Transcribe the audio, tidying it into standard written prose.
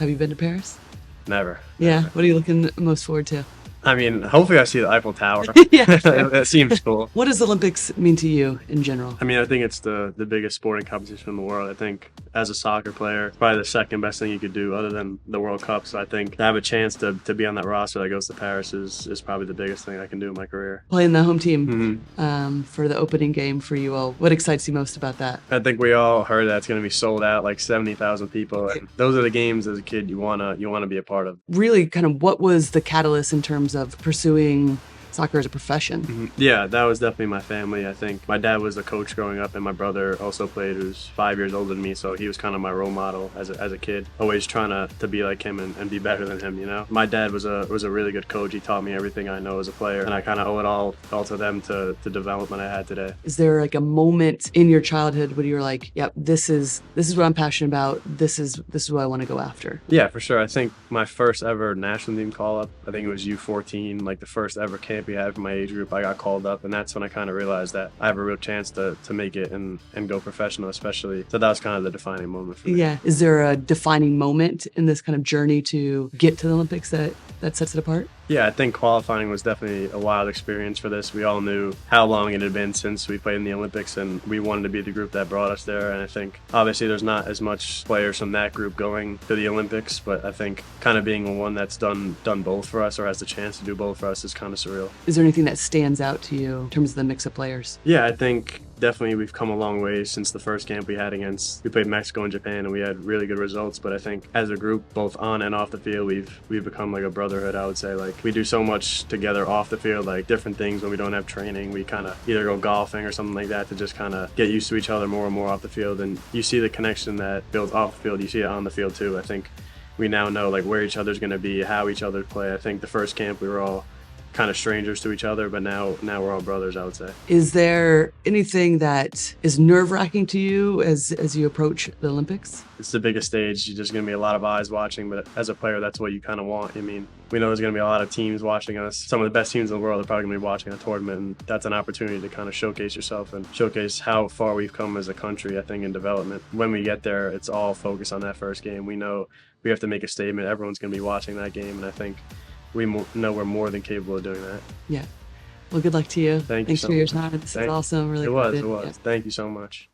Have you been to Paris? Never. Yeah. What are you looking most forward to? I mean, hopefully I see the Eiffel Tower. Yeah. That seems cool. What does the Olympics mean to you in general? I mean, I think it's the biggest sporting competition in the world. I think as a soccer player, probably the second best thing you could do other than the World Cup. So I think to have a chance to be on that roster that goes to Paris is probably the biggest thing I can do in my career. Playing the home team for the opening game for you all. What excites you most about that? I think we all heard that it's going to be sold out, like 70,000 people. And those are the games as a kid you wanna be a part of. Really, kind of what was the catalyst in terms of pursuing soccer as a profession? Yeah, that was definitely my family. I think my dad was a coach growing up, and my brother also played, who's 5 years older than me, so he was kind of my role model as a kid, always trying to be like him and be better than him, you know? My dad was a really good coach. He taught me everything I know as a player, and I kind of owe it all to them to develop what I had today. Is there like a moment in your childhood when you were like, yep, this is what I'm passionate about, this is what I want to go after? Yeah, for sure. I think my first ever national team call-up, I think it was U14, like the first ever camp we had for my age group. I got called up, and that's when I kind of realized that I have a real chance to make it and go professional, especially. So that was kind of the defining moment for me. Yeah. Is there a defining moment in this kind of journey to get to the Olympics that sets it apart? Yeah, I think qualifying was definitely a wild experience for this. We all knew how long it had been since we played in the Olympics, and we wanted to be the group that brought us there. And I think obviously there's not as much players from that group going to the Olympics, but I think kind of being one that's done both for us or has the chance to do both for us is kind of surreal. Is there anything that stands out to you in terms of the mix of players? Yeah, I think definitely we've come a long way since the first camp we played Mexico and Japan, and we had really good results. But I think as a group, both on and off the field, we've become like a brotherhood, I would say. Like, we do so much together off the field, like different things when we don't have training. We kind of either go golfing or something like that to just kind of get used to each other more and more off the field. And you see the connection that builds off the field, you see it on the field too. I think we now know like where each other's going to be, how each other play. I think the first camp we were all kind of strangers to each other, but now we're all brothers, I would say. Is there anything that is nerve-wracking to you as you approach the Olympics? It's the biggest stage. There's going to be a lot of eyes watching, but as a player, that's what you kind of want. I mean, we know there's going to be a lot of teams watching us. Some of the best teams in the world are probably going to be watching a tournament, and that's an opportunity to kind of showcase yourself and showcase how far we've come as a country, I think, in development. When we get there, it's all focused on that first game. We know we have to make a statement. Everyone's going to be watching that game, and I think we know we're more than capable of doing that. Yeah. Well, good luck to you. Thanks for your time. This is awesome. Really It was. Yeah. Thank you so much.